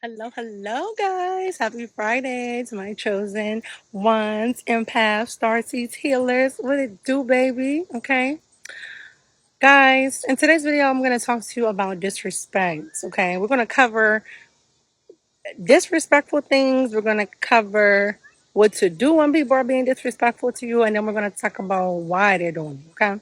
Hello, hello, guys. Happy Friday to my chosen ones, empaths, starseeds, healers. What it do, baby? Okay. Guys, in today's video, I'm going to talk to you about disrespect. Okay. We're going to cover disrespectful things. We're going to cover what to do when people are being disrespectful to you. And then we're going to talk about why they're doing it. Okay.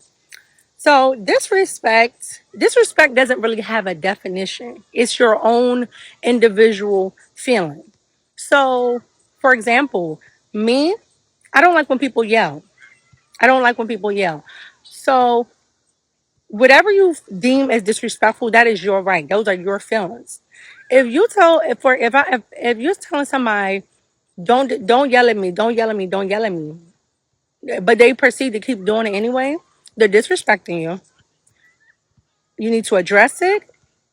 So disrespect doesn't really have a definition. It's your own individual feeling. So, for example, me, I don't like when people yell. I don't like when people yell. So, whatever you deem as disrespectful, that is your right. Those are your feelings. If you tell if you're telling somebody don't yell at me, don't yell at me, don't yell at me, but they proceed to keep doing it anyway, they're disrespecting you. You need to address it.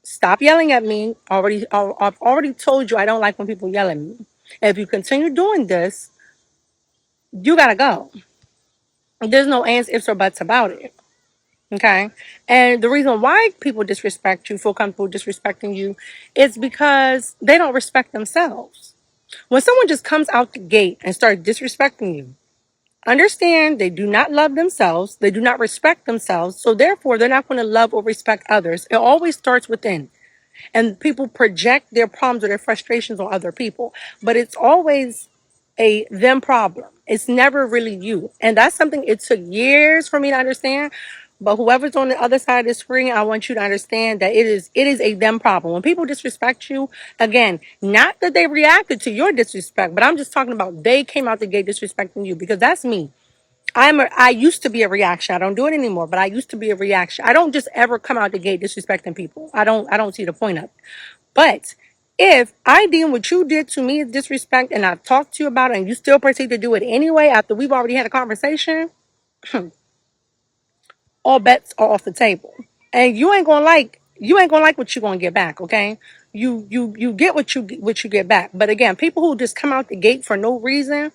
Stop yelling at me. I've already told you I don't like when people yell at me. If you continue doing this, you gotta go. There's no ands, ifs, or buts about it. Okay. And the reason why people disrespect you, feel comfortable disrespecting you, is because they don't respect themselves. When someone just comes out the gate and starts disrespecting you, understand they do not love themselves, they do not respect themselves, so therefore they're not going to love or respect others. It always starts within. And people project their problems or their frustrations on other people, but it's always a them problem. It's never really you. And that's something it took years for me to understand. But whoever's on the other side of the screen, I want you to understand that it is a them problem. When people disrespect you, again, not that they reacted to your disrespect, but I'm just talking about they came out the gate disrespecting you, because that's me. I used to be a reaction. I don't do it anymore, but I used to be a reaction. I don't just ever come out the gate disrespecting people. I don't see the point of it. But if I deem what you did to me as disrespect and I've talked to you about it and you still proceed to do it anyway after we've already had a conversation, all bets are off the table. And you ain't gonna like what you're gonna get back, okay? You get what you get back. But again, people who just come out the gate for no reason,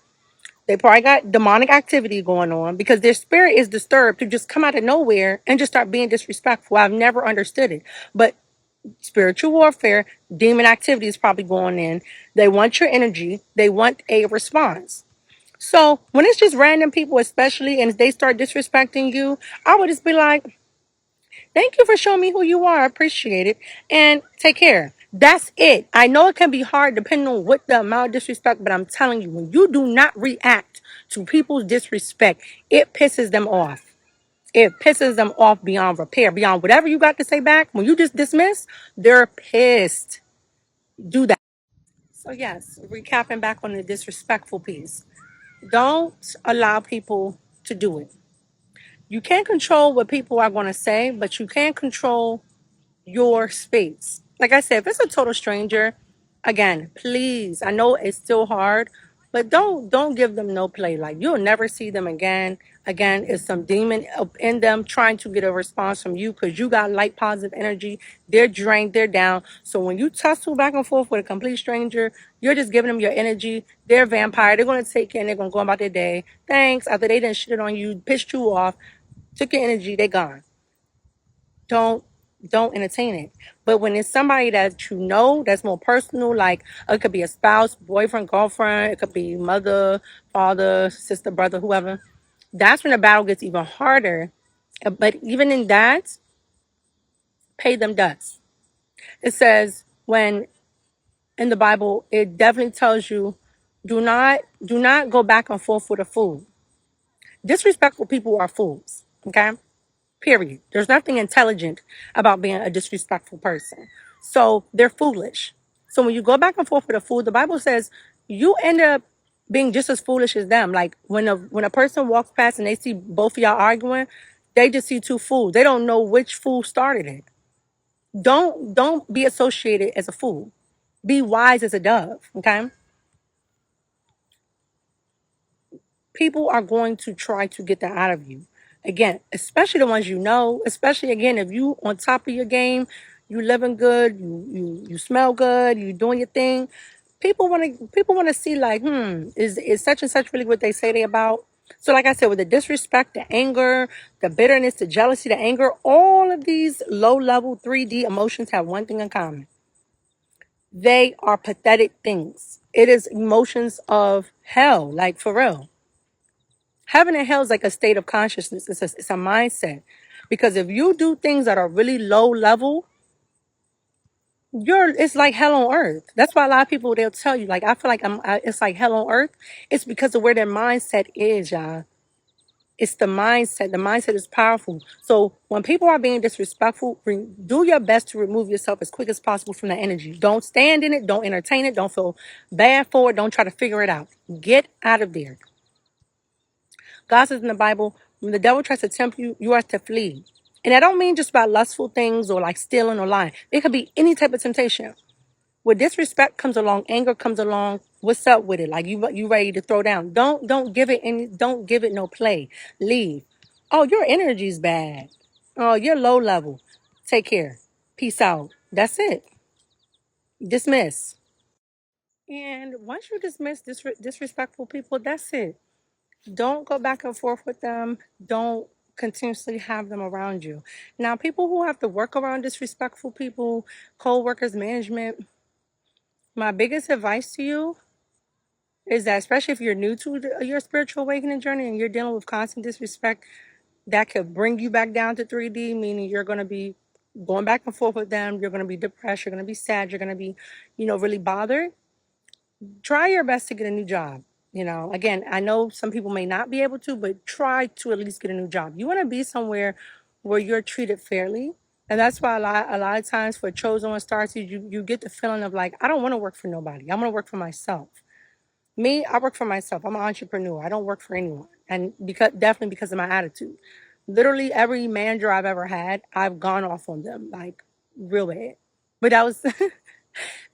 they probably got demonic activity going on because their spirit is disturbed to just come out of nowhere and just start being disrespectful. I've never understood it. But spiritual warfare, demon activity is probably going in. They want your energy. They want a response. So when it's just random people, especially, and they start disrespecting you, I would just be like, thank you for showing me who you are. I appreciate it. And take care. That's it. I know it can be hard depending on what the amount of disrespect, but I'm telling you, when you do not react to people's disrespect, it pisses them off. It pisses them off beyond repair, beyond whatever you got to say back. When you just dismiss, they're pissed. Do that. So, yes, recapping back on the disrespectful piece. Don't allow people to do it. You can't control what people are going to say, but you can control your space. Like I said, if it's a total stranger, again, please, I know it's still hard, but don't give them no play. Like, you'll never see them again. Again, it's some demon up in them trying to get a response from you because you got light positive energy. They're drained, they're down. So when you tussle back and forth with a complete stranger, you're just giving them your energy. They're a vampire. They're going to take it and they're going to go about their day. Thanks. After they done shit on you, pissed you off, took your energy, they gone. don't don't entertain it. But when it's somebody that you know that's more personal, like it could be a spouse, boyfriend, girlfriend, it could be mother, father, sister, brother, whoever, that's when the battle gets even harder. But even in that, pay them dust. It says when in the Bible, it definitely tells you do not go back and forth with a fool. Disrespectful people are fools. Okay? Period. There's nothing intelligent about being a disrespectful person. So they're foolish. So when you go back and forth with a fool, the Bible says you end up being just as foolish as them. Like when a person walks past and they see both of y'all arguing, they just see two fools. They don't know which fool started it. Don't be associated as a fool. Be wise as a dove. Okay. People are going to try to get that out of you. Again, especially the ones you know, especially again, if you on top of your game, you living good, you smell good, you doing your thing. People want to see like, is such and such really what they say they about? So like I said, with the disrespect, the anger, the bitterness, the jealousy, the anger, all of these low level 3D emotions have one thing in common. They are pathetic things. It is emotions of hell, like for real. Heaven and hell is like a state of consciousness. It's a mindset. Because if you do things that are really low level, it's like hell on earth. That's why a lot of people, they'll tell you, like, I feel like it's like hell on earth. It's because of where their mindset is, y'all. It's the mindset. The mindset is powerful. So when people are being disrespectful, do your best to remove yourself as quick as possible from that energy. Don't stand in it. Don't entertain it. Don't feel bad for it. Don't try to figure it out. Get out of there. God says in the Bible, when the devil tries to tempt you, you are to flee. And I don't mean just about lustful things or like stealing or lying. It could be any type of temptation. With disrespect comes along, anger comes along. What's up with it? Like you ready to throw down? Don't give it any. Don't give it no play. Leave. Oh, your energy's bad. Oh, you're low level. Take care. Peace out. That's it. Dismiss. And once you dismiss disrespectful people, that's it. Don't go back and forth with them. Don't continuously have them around you. Now, people who have to work around disrespectful people, co-workers, management, my biggest advice to you is that, especially if you're new to your spiritual awakening journey and you're dealing with constant disrespect, that could bring you back down to 3D, meaning you're going to be going back and forth with them. You're going to be depressed. You're going to be sad. You're going to be, really bothered. Try your best to get a new job. Again, I know some people may not be able to, but try to at least get a new job. You want to be somewhere where you're treated fairly. And that's why a lot of times for chosen one starseeds, you get the feeling of like, I don't want to work for nobody. I want to work for myself. Me, I work for myself. I'm an entrepreneur. I don't work for anyone. And definitely because of my attitude. Literally every manager I've ever had, I've gone off on them, like real bad. But that was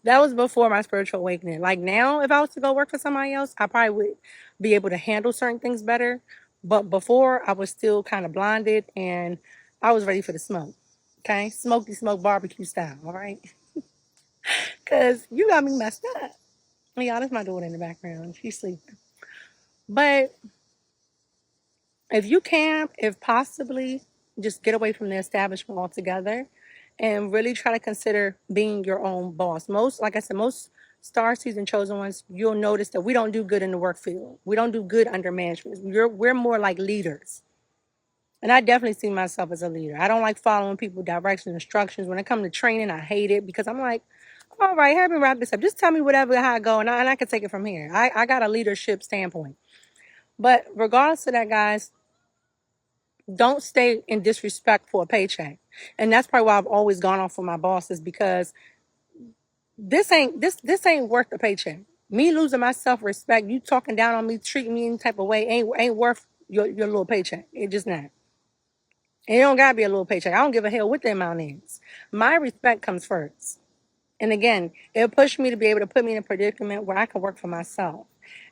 that was before my spiritual awakening. Like now, if I was to go work for somebody else, I probably would be able to handle certain things better. But before, I was still kind of blinded and I was ready for the smoke. Okay? Smoky smoke barbecue style, all right? Because you got me messed up. Yeah, that's my daughter in the background. She's sleeping. But if you can, if possibly, just get away from the establishment altogether and really try to consider being your own boss. Like I said, most star season chosen ones, you'll notice that we don't do good in the work field. We don't do good under management. We're more like leaders. And I definitely see myself as a leader. I don't like following people directions, instructions. When it comes to training, I hate it because I'm like, all right, help me wrap this up. Just tell me whatever, how I go, and I can take it from here. I got a leadership standpoint. But regardless of that, guys, don't stay in disrespect for a paycheck. And that's probably why I've always gone off with my bosses, because this ain't worth the paycheck. Me losing my self-respect, you talking down on me, treating me any type of way, ain't worth your little paycheck. It just not. And it don't gotta be a little paycheck. I don't give a hell what the amount is. My respect comes first. And again, it'll push me to be able to put me in a predicament where I can work for myself.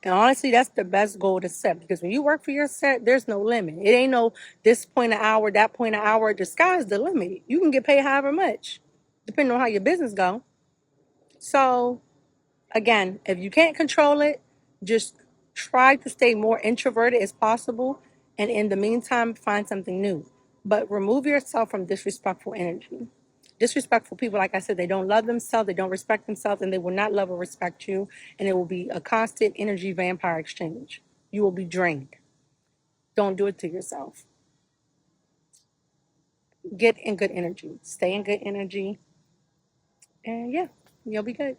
And honestly, that's the best goal to set, because when you work for yourself, there's no limit. It ain't no this point an hour, that point an hour. The sky's the limit. You can get paid however much, depending on how your business go. So again, if you can't control it, just try to stay more introverted as possible. And in the meantime, find something new. But remove yourself from disrespectful energy. Disrespectful people, like I said, they don't love themselves, they don't respect themselves, and they will not love or respect you. And it will be a constant energy vampire exchange. You will be drained. Don't do it to yourself. Get in good energy. Stay in good energy. And yeah, you'll be good.